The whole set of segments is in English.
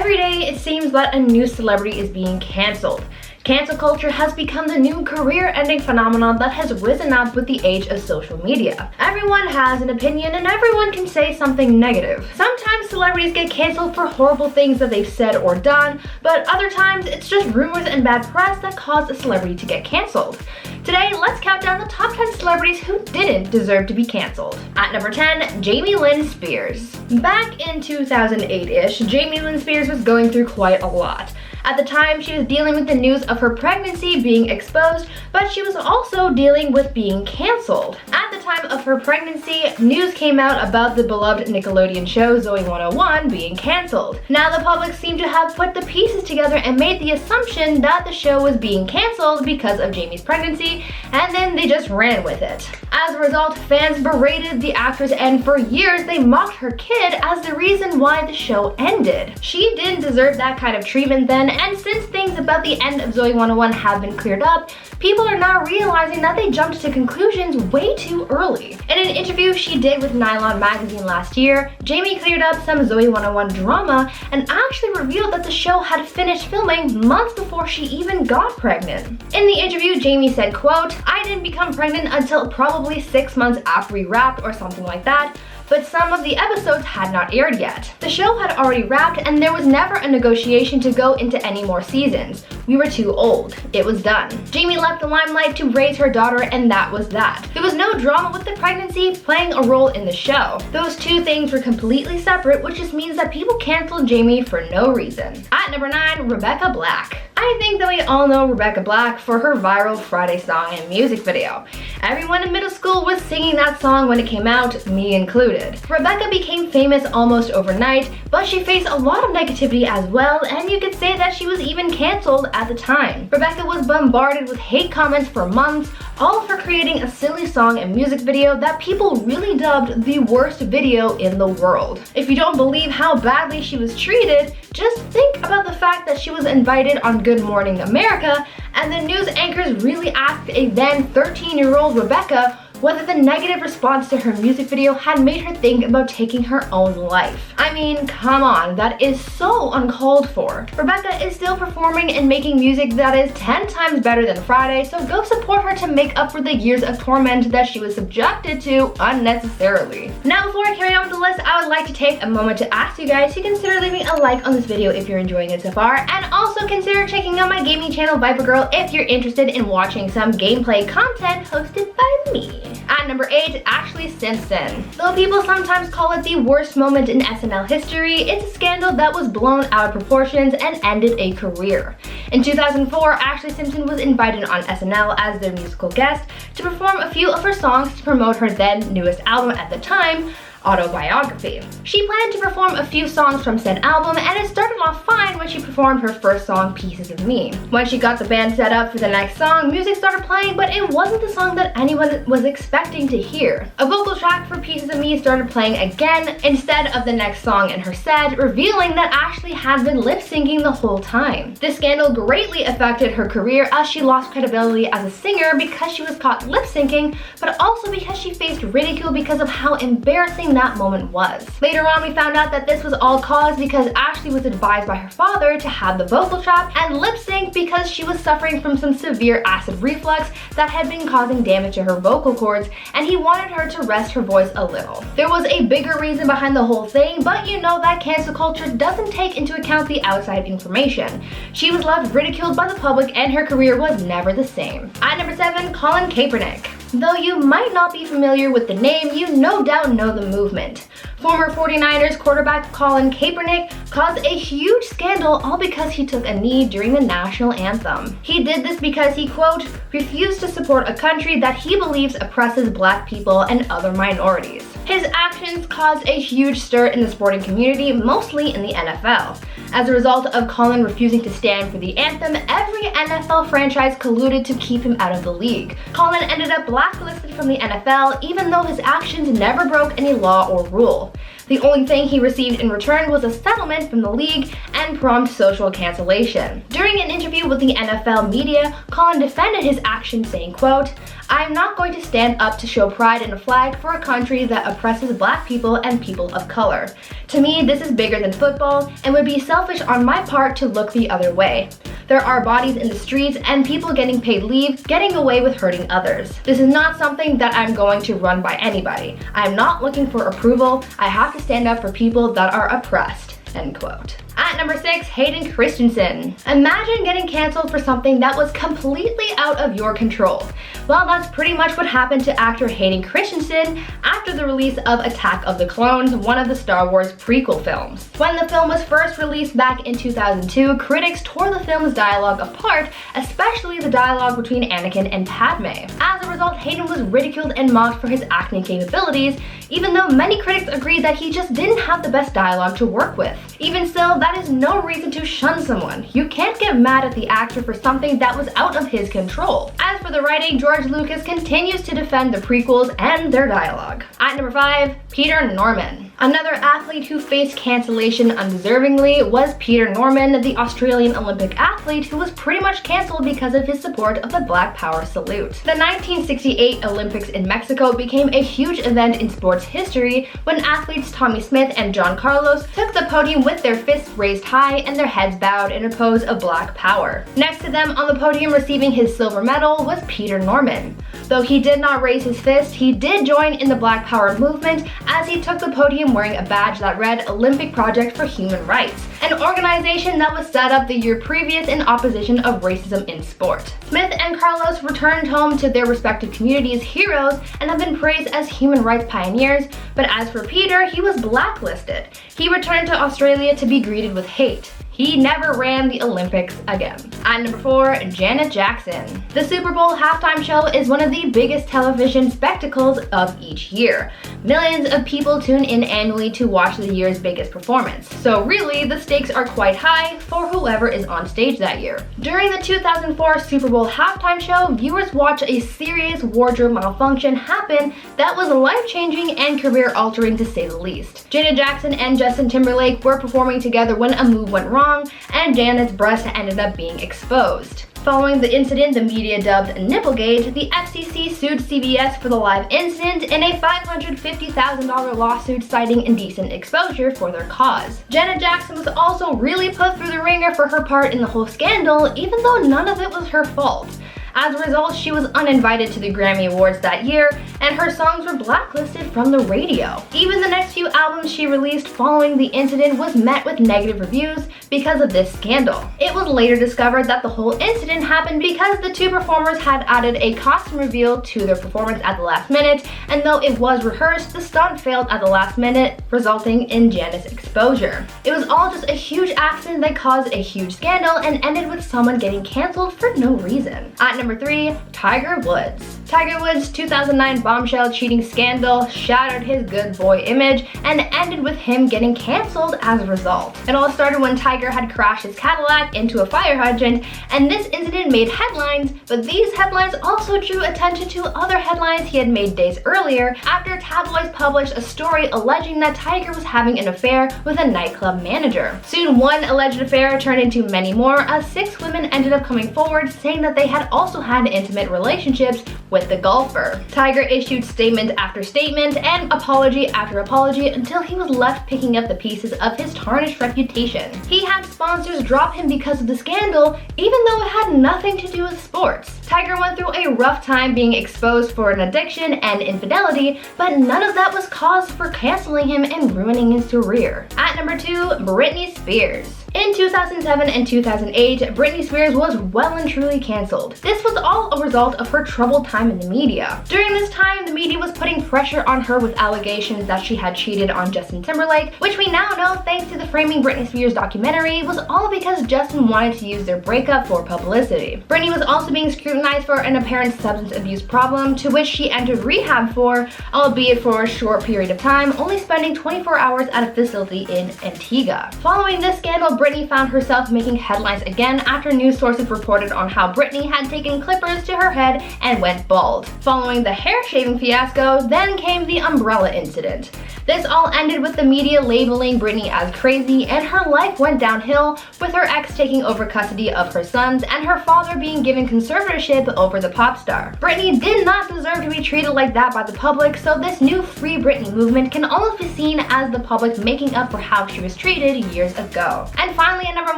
Every day, it seems that a new celebrity is being cancelled. Cancel culture has become the new career-ending phenomenon that has risen up with the age of social media. Everyone has an opinion and everyone can say something negative. Sometimes celebrities get canceled for horrible things that they've said or done, but other times it's just rumors and bad press that cause a celebrity to get canceled. Today, let's count down the top 10 celebrities who didn't deserve to be canceled. At number 10, Jamie Lynn Spears. Back in 2008-ish, Jamie Lynn Spears was going through quite a lot. At the time, she was dealing with the news of her pregnancy being exposed, but she was also dealing with being canceled. At the time of her pregnancy, news came out about the beloved Nickelodeon show Zoey 101 being canceled. Now the public seemed to have put the pieces together and made the assumption that the show was being canceled because of Jamie's pregnancy, and then they just ran with it. As a result, fans berated the actress, and for years they mocked her kid as the reason why the show ended. She didn't deserve that kind of treatment then, and since things about the end of Zoey 101 have been cleared up, people are now realizing that they jumped to conclusions way too early. In an interview she did with Nylon magazine last year, Jamie cleared up some Zoey 101 drama and actually revealed that the show had finished filming months before she even got pregnant. In the interview, Jamie said, quote, "I didn't become pregnant until probably 6 months after we wrapped or something like that, but some of the episodes had not aired yet. The show had already wrapped and there was never a negotiation to go into any more seasons. We were too old. It was done." Jamie left the limelight to raise her daughter, and that was that. There was no drama with the pregnancy playing a role in the show. Those two things were completely separate, which just means that people canceled Jamie for no reason. At number 9, Rebecca Black. I think that we all know Rebecca Black for her viral Friday song and music video. Everyone in middle school was singing that song when it came out, me included. Rebecca became famous almost overnight, but she faced a lot of negativity as well, and you could say that she was even canceled at the time. Rebecca was bombarded with hate comments for months, all for creating a silly song and music video that people really dubbed the worst video in the world. If you don't believe how badly she was treated, just think about the fact that she was invited on Good Morning America, and the news anchors really asked a then 13-year-old Rebecca whether the negative response to her music video had made her think about taking her own life. I mean, come on, that is so uncalled for. Rebecca is still performing and making music that is 10 times better than Friday, so go support her to make up for the years of torment that she was subjected to unnecessarily. Now, before I carry on with the list, I would like to take a moment to ask you guys to consider leaving a like on this video if you're enjoying it so far, and also consider checking out my gaming channel Viper Girl if you're interested in watching some gameplay content hosted by me. At number 8, Ashley Simpson. Though people sometimes call it the worst moment in SNL history, it's a scandal that was blown out of proportions and ended a career. In 2004, Ashley Simpson was invited on SNL as their musical guest to perform a few of her songs to promote her then newest album at the time, Autobiography. She planned to perform a few songs from said album, and it started off fine when she performed her first song, Pieces of Me. When she got the band set up for the next song, music started playing, but it wasn't the song that anyone was expecting to hear. A vocal track for Pieces of Me started playing again instead of the next song in her set, revealing that Ashley had been lip-syncing the whole time. This scandal greatly affected her career as she lost credibility as a singer because she was caught lip-syncing, but also because she faced ridicule because of how embarrassing that moment was. Later on, we found out that this was all caused because Ashley was advised by her father to have the vocal trap and lip sync because she was suffering from some severe acid reflux that had been causing damage to her vocal cords, and he wanted her to rest her voice a little. There was a bigger reason behind the whole thing, but you know that cancel culture doesn't take into account the outside information. She was left ridiculed by the public and her career was never the same. At number 7, Colin Kaepernick. Though you might not be familiar with the name, you no doubt know the movement. Former 49ers quarterback Colin Kaepernick caused a huge scandal all because he took a knee during the national anthem. He did this because he, quote, refused to support a country that he believes oppresses black people and other minorities. His actions caused a huge stir in the sporting community, mostly in the NFL. As a result of Colin refusing to stand for the anthem, every NFL franchise colluded to keep him out of the league. Colin ended up blacklisted from the NFL, even though his actions never broke any law or rule. The only thing he received in return was a settlement from the league and prompt social cancellation. During an interview with the NFL media, Colin defended his action, saying, quote, "I am not going to stand up to show pride in a flag for a country that oppresses black people and people of color. To me, this is bigger than football and would be selfish on my part to look the other way. There are bodies in the streets and people getting paid leave, getting away with hurting others. This is not something that I'm going to run by anybody. I am not looking for approval. I have to stand up for people that are oppressed." End quote. At number 6, Hayden Christensen. Imagine getting canceled for something that was completely out of your control. Well, that's pretty much what happened to actor Hayden Christensen after the release of Attack of the Clones, one of the Star Wars prequel films. When the film was first released back in 2002, critics tore the film's dialogue apart, especially the dialogue between Anakin and Padme. As a result, Hayden was ridiculed and mocked for his acting capabilities, even though many critics agreed that he just didn't have the best dialogue to work with. Even still, that is no reason to shun someone. You can't get mad at the actor for something that was out of his control. As for the writing, George Lucas continues to defend the prequels and their dialogue. At number 5, Peter Norman. Another athlete who faced cancellation undeservingly was Peter Norman, the Australian Olympic athlete who was pretty much cancelled because of his support of the Black Power salute. The 1968 Olympics in Mexico became a huge event in sports history when athletes Tommy Smith and John Carlos took the podium with their fists raised high and their heads bowed in a pose of Black Power. Next to them on the podium receiving his silver medal was Peter Norman. Though he did not raise his fist, he did join in the Black Power movement as he took the podium wearing a badge that read Olympic Project for Human Rights, an organization that was set up the year previous in opposition of racism in sport. Smith and Carlos returned home to their respective communities heroes and have been praised as human rights pioneers, but as for Peter, he was blacklisted. He returned to Australia to be greeted with hate. He never ran the Olympics again. At number 4, Janet Jackson. The Super Bowl halftime show is one of the biggest television spectacles of each year. Millions of people tune in annually to watch the year's biggest performance. So really, the stakes are quite high for whoever is on stage that year. During the 2004 Super Bowl halftime show, viewers watched a serious wardrobe malfunction happen that was life-changing and career-altering to say the least. Janet Jackson and Justin Timberlake were performing together when a move went wrong and Janet's breast ended up being exposed. Following the incident, the media dubbed Nipplegate, the FCC sued CBS for the live incident in a $550,000 lawsuit citing indecent exposure for their cause. Janet Jackson was also really put through the ringer for her part in the whole scandal, even though none of it was her fault. As a result, she was uninvited to the Grammy Awards that year, and her songs were blacklisted from the radio. Even the next few albums she released following the incident was met with negative reviews because of this scandal. It was later discovered that the whole incident happened because the two performers had added a costume reveal to their performance at the last minute, and though it was rehearsed, the stunt failed at the last minute, resulting in Janet's exposure. It was all just a huge accident that caused a huge scandal and ended with someone getting canceled for no reason. At number 3, Tiger Woods. Tiger Woods' 2009 bombshell cheating scandal shattered his good boy image and ended with him getting canceled as a result. It all started when Tiger had crashed his Cadillac into a fire hydrant, and this incident made headlines, but these headlines also drew attention to other headlines he had made days earlier after tabloids published a story alleging that Tiger was having an affair with a nightclub manager. Soon one alleged affair turned into many more as 6 women ended up coming forward saying that they had also had intimate relationships with the golfer. Tiger issued statement after statement and apology after apology until he was left picking up the pieces of his tarnished reputation. He had sponsors drop him because of the scandal, even though it had nothing to do with sports. Tiger went through a rough time being exposed for an addiction and infidelity, but none of that was cause for canceling him and ruining his career. At number 2, Britney Spears. In 2007 and 2008, Britney Spears was well and truly canceled. This was all a result of her troubled time in the media. During this time, the media was putting pressure on her with allegations that she had cheated on Justin Timberlake, which we now know, thanks to the Framing Britney Spears documentary, was all because Justin wanted to use their breakup for publicity. Britney was also being scrutinized for an apparent substance abuse problem, to which she entered rehab for, albeit for a short period of time, only spending 24 hours at a facility in Antigua. Following this scandal, Britney found herself making headlines again after news sources reported on how Britney had taken clippers to her head and went bald. Following the hair shaving fiasco, then came the umbrella incident. This all ended with the media labeling Britney as crazy, and her life went downhill, with her ex taking over custody of her sons and her father being given conservatorship over the pop star. Britney did not deserve to be treated like that by the public, so this new Free Britney movement can almost be seen as the public making up for how she was treated years ago. And finally, at number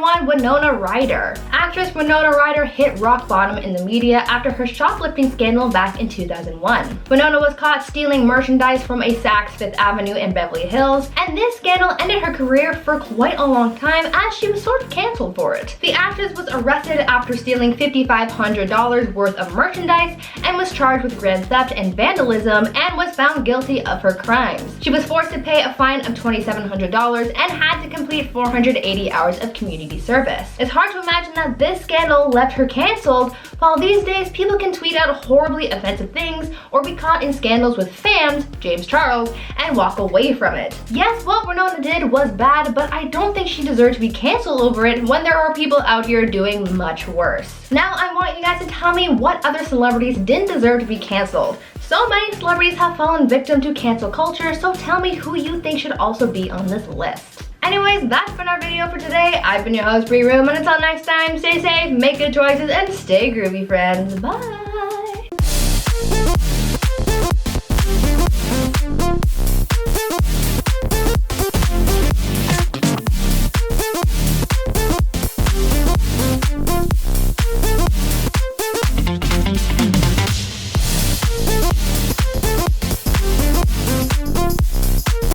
1, Winona Ryder. Actress Winona Ryder hit rock bottom in the media after her shoplifting scandal back in 2001. Winona was caught stealing merchandise from a Saks Fifth Avenue in Beverly Hills, and this scandal ended her career for quite a long time as she was sort of canceled for it. The actress was arrested after stealing $5,500 worth of merchandise and was charged with grand theft and vandalism and was found guilty of her crimes. She was forced to pay a fine of $2,700 and had to complete 480 hours of community service. It's hard to imagine that this scandal left her canceled, while these days people can tweet out horribly offensive things or be caught in scandals with fans, James Charles, and walk away from it. Yes, what Winona did was bad, but I don't think she deserved to be canceled over it when there are people out here doing much worse. Now I want you guys to tell me what other celebrities didn't deserve to be canceled. So many celebrities have fallen victim to cancel culture, so tell me who you think should also be on this list. Anyways, that's been our video for today. I've been your host, Bree Room, and until next time, stay safe, make good choices, and stay groovy, friends. Bye!